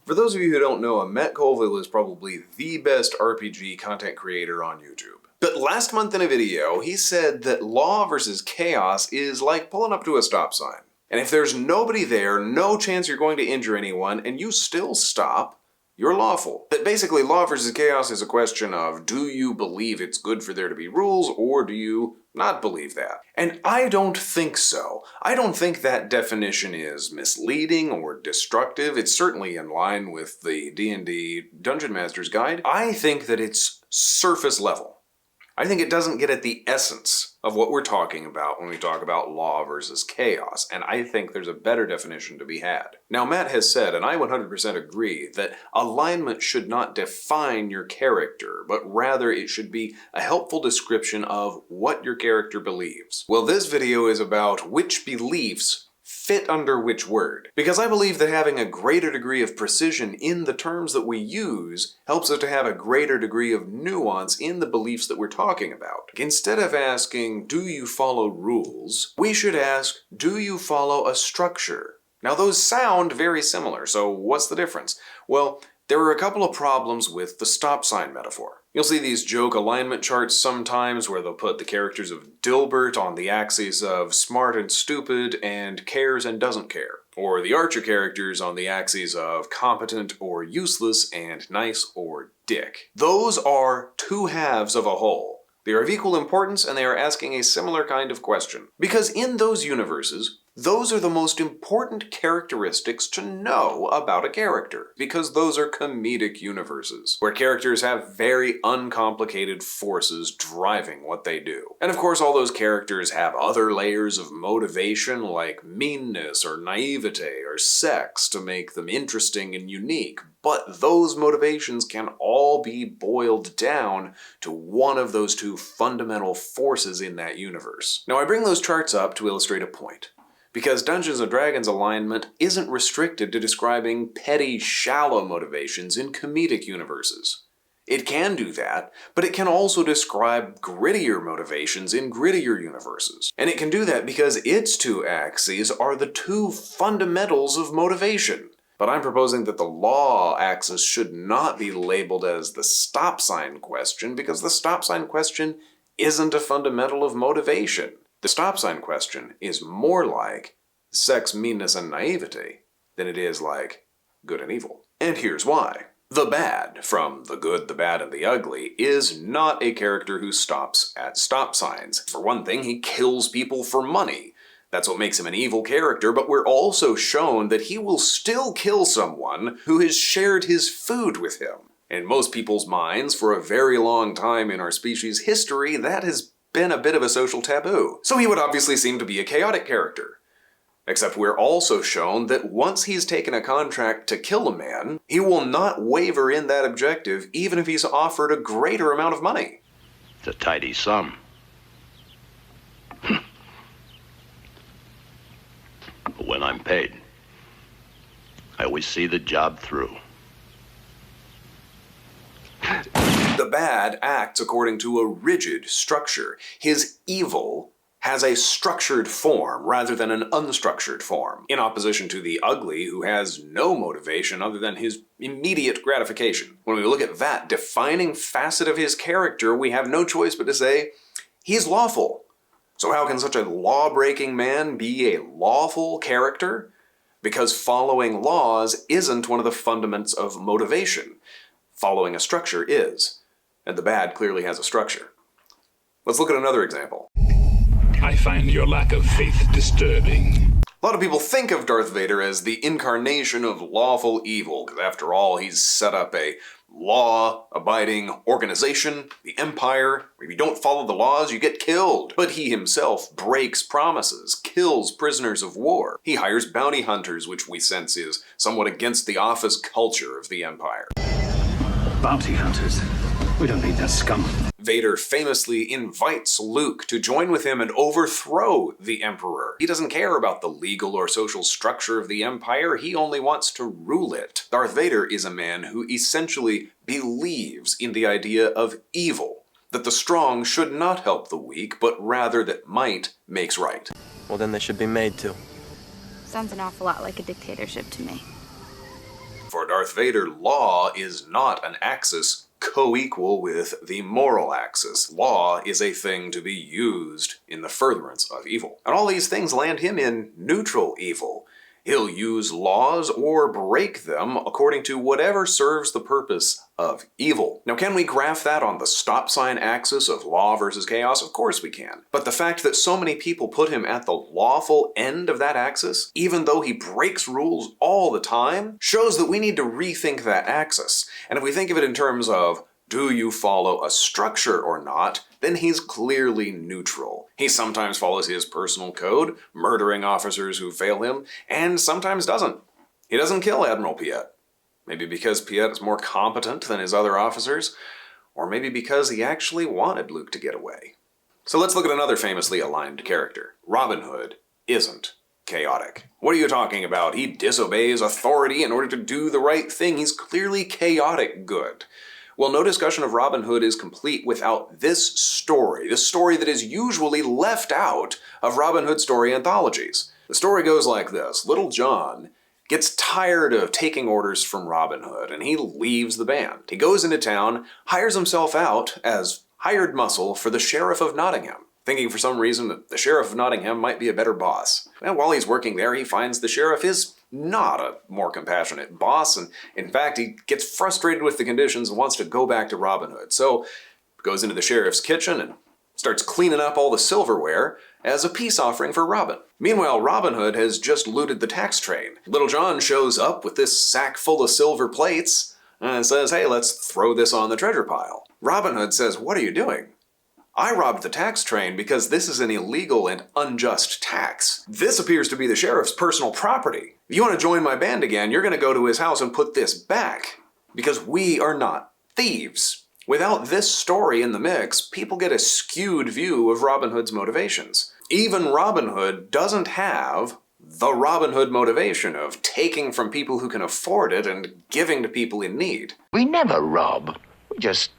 For those of you who don't know, Matt Colville is probably the best RPG content creator on YouTube. But last month in a video, he said that law versus chaos is like pulling up to a stop sign. And if there's nobody there, no chance you're going to injure anyone, and you still stop, you're lawful. But basically, law versus chaos is a question of, do you believe it's good for there to be rules, or do you not believe that? And I don't think so. I don't think that definition is misleading or destructive. It's certainly in line with the D&D Dungeon Master's Guide. I think that it's surface level. I think it doesn't get at the essence of what we're talking about when we talk about law versus chaos, and I think there's a better definition to be had. Now, Matt has said, and I 100% agree, that alignment should not define your character, but rather it should be a helpful description of what your character believes. Well, this video is about which beliefs fit under which word. Because I believe that having a greater degree of precision in the terms that we use helps us to have a greater degree of nuance in the beliefs that we're talking about. Instead of asking, do you follow rules, we should ask, do you follow a structure? Now those sound very similar, so what's the difference? Well, there are a couple of problems with the stop sign metaphor. You'll see these joke alignment charts sometimes where they'll put the characters of Dilbert on the axes of smart and stupid and cares and doesn't care. Or the Archer characters on the axes of competent or useless and nice or dick. Those are two halves of a whole. They are of equal importance and they are asking a similar kind of question. Because in those universes, those are the most important characteristics to know about a character, because those are comedic universes, where characters have very uncomplicated forces driving what they do. And of course, all those characters have other layers of motivation like meanness or naivete or sex to make them interesting and unique, but those motivations can all be boiled down to one of those two fundamental forces in that universe. Now, I bring those charts up to illustrate a point. Because Dungeons & Dragons alignment isn't restricted to describing petty, shallow motivations in comedic universes. It can do that, but it can also describe grittier motivations in grittier universes. And it can do that because its two axes are the two fundamentals of motivation. But I'm proposing that the law axis should not be labeled as the stop sign question, because the stop sign question isn't a fundamental of motivation. The stop sign question is more like sex, meanness, and naivety than it is like good and evil. And here's why. The bad, from the good, the bad, and the ugly, is not a character who stops at stop signs. For one thing, he kills people for money. That's what makes him an evil character, but we're also shown that he will still kill someone who has shared his food with him. In most people's minds, for a very long time in our species' history, that has been a bit of a social taboo. So he would obviously seem to be a chaotic character. Except we're also shown that once he's taken a contract to kill a man, he will not waver in that objective even if he's offered a greater amount of money. It's a tidy sum. But when I'm paid, I always see the job through. The bad acts according to a rigid structure. His evil has a structured form rather than an unstructured form, in opposition to the ugly who has no motivation other than his immediate gratification. When we look at that defining facet of his character, we have no choice but to say, he's lawful. So how can such a law-breaking man be a lawful character? Because following laws isn't one of the fundamentals of motivation. Following a structure is. And the bad clearly has a structure. Let's look at another example. I find your lack of faith disturbing. A lot of people think of Darth Vader as the incarnation of lawful evil, because after all, he's set up a law-abiding organization, the Empire. If you don't follow the laws, you get killed. But he himself breaks promises, kills prisoners of war. He hires bounty hunters, which we sense is somewhat against the office culture of the Empire. Bounty hunters? We don't need that scum. Vader famously invites Luke to join with him and overthrow the Emperor. He doesn't care about the legal or social structure of the Empire, he only wants to rule it. Darth Vader is a man who essentially believes in the idea of evil, that the strong should not help the weak, but rather that might makes right. Well, then they should be made to. Sounds an awful lot like a dictatorship to me. For Darth Vader, law is not an axis co-equal with the moral axis. Law is a thing to be used in the furtherance of evil. And all these things land him in neutral evil. He'll use laws or break them according to whatever serves the purpose of evil. Now, can we graph that on the stop sign axis of law versus chaos? Of course we can. But the fact that so many people put him at the lawful end of that axis, even though he breaks rules all the time, shows that we need to rethink that axis. And if we think of it in terms of, do you follow a structure or not, then he's clearly neutral. He sometimes follows his personal code, murdering officers who fail him, and sometimes doesn't. He doesn't kill Admiral Piet. Maybe because Piet is more competent than his other officers, or maybe because he actually wanted Luke to get away. So let's look at another famously aligned character. Robin Hood isn't chaotic. What are you talking about? He disobeys authority in order to do the right thing. He's clearly chaotic good. Well, no discussion of Robin Hood is complete without this story that is usually left out of Robin Hood story anthologies. The story goes like this. Little John gets tired of taking orders from Robin Hood, and he leaves the band. He goes into town, hires himself out as hired muscle for the Sheriff of Nottingham, thinking for some reason that the Sheriff of Nottingham might be a better boss. And while he's working there, he finds the Sheriff is not a more compassionate boss, and in fact, he gets frustrated with the conditions and wants to go back to Robin Hood. So, goes into the Sheriff's kitchen and starts cleaning up all the silverware as a peace offering for Robin. Meanwhile, Robin Hood has just looted the tax train. Little John shows up with this sack full of silver plates and says, hey, let's throw this on the treasure pile. Robin Hood says, what are you doing? I robbed the tax train because this is an illegal and unjust tax. This appears to be the sheriff's personal property. If you want to join my band again, you're going to go to his house and put this back. Because we are not thieves. Without this story in the mix, people get a skewed view of Robin Hood's motivations. Even Robin Hood doesn't have the Robin Hood motivation of taking from people who can afford it and giving to people in need. We never rob. We just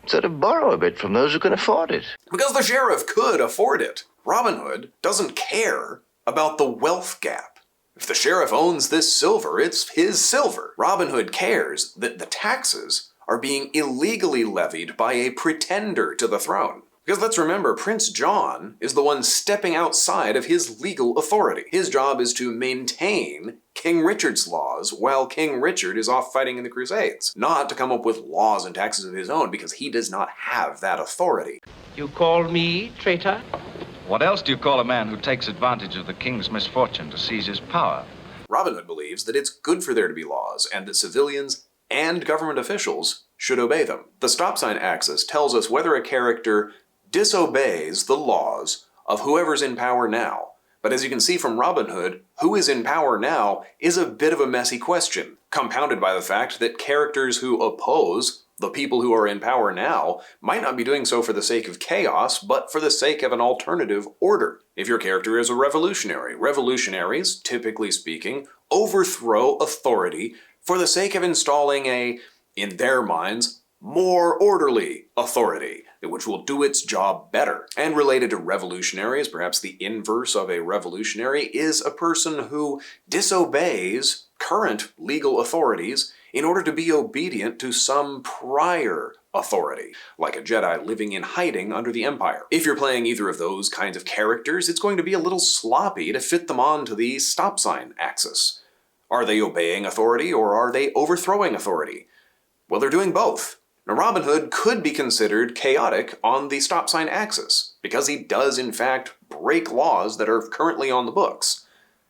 sort of borrow a bit from those who can afford it. Because the sheriff could afford it. Robin Hood doesn't care about the wealth gap. If the sheriff owns this silver, it's his silver. Robin Hood cares that the taxes are being illegally levied by a pretender to the throne. Because let's remember, Prince John is the one stepping outside of his legal authority. His job is to maintain King Richard's laws while King Richard is off fighting in the Crusades, not to come up with laws and taxes of his own because he does not have that authority. You call me traitor? What else do you call a man who takes advantage of the king's misfortune to seize his power? Robin Hood believes that it's good for there to be laws and that civilians and government officials should obey them. The stop sign axis tells us whether a character disobeys the laws of whoever's in power now. But as you can see from Robin Hood, who is in power now is a bit of a messy question, compounded by the fact that characters who oppose the people who are in power now might not be doing so for the sake of chaos, but for the sake of an alternative order. If your character is a revolutionary, revolutionaries, typically speaking, overthrow authority for the sake of installing a, in their minds, more orderly authority, which will do its job better. And related to revolutionaries, perhaps the inverse of a revolutionary is a person who disobeys current legal authorities in order to be obedient to some prior authority, like a Jedi living in hiding under the Empire. If you're playing either of those kinds of characters, it's going to be a little sloppy to fit them onto the stop sign axis. Are they obeying authority or are they overthrowing authority? Well, they're doing both. Now, Robin Hood could be considered chaotic on the stop sign axis, because he does in fact break laws that are currently on the books.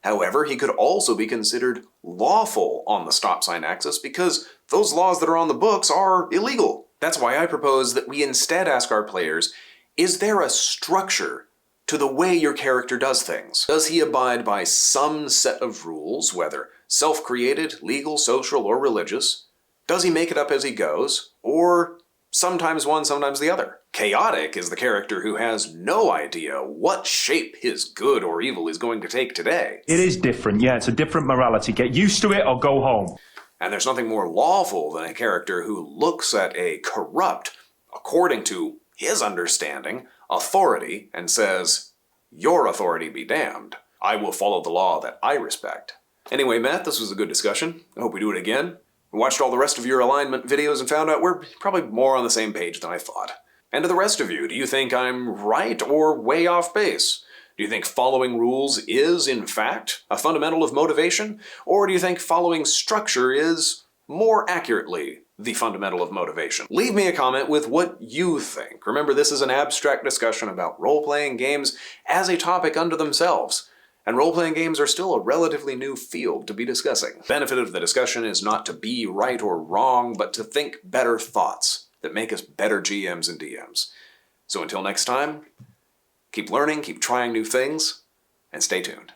However, he could also be considered lawful on the stop sign axis because those laws that are on the books are illegal. That's why I propose that we instead ask our players, is there a structure to the way your character does things? Does he abide by some set of rules, whether self-created, legal, social, or religious? Does he make it up as he goes, or sometimes one, sometimes the other? Chaotic is the character who has no idea what shape his good or evil is going to take today. It is different, yeah, it's a different morality. Get used to it or go home. And there's nothing more lawful than a character who looks at a corrupt, according to his understanding, authority and says, "Your authority be damned. I will follow the law that I respect." Anyway, Matt, this was a good discussion. I hope we do it again. I watched all the rest of your alignment videos and found out we're probably more on the same page than I thought. And to the rest of you, do you think I'm right or way off base? Do you think following rules is, in fact, a fundamental of motivation? Or do you think following structure is, more accurately, the fundamental of motivation? Leave me a comment with what you think. Remember, this is an abstract discussion about role-playing games as a topic unto themselves. And role-playing games are still a relatively new field to be discussing. The benefit of the discussion is not to be right or wrong, but to think better thoughts that make us better GMs and DMs. So until next time, keep learning, keep trying new things, and stay tuned.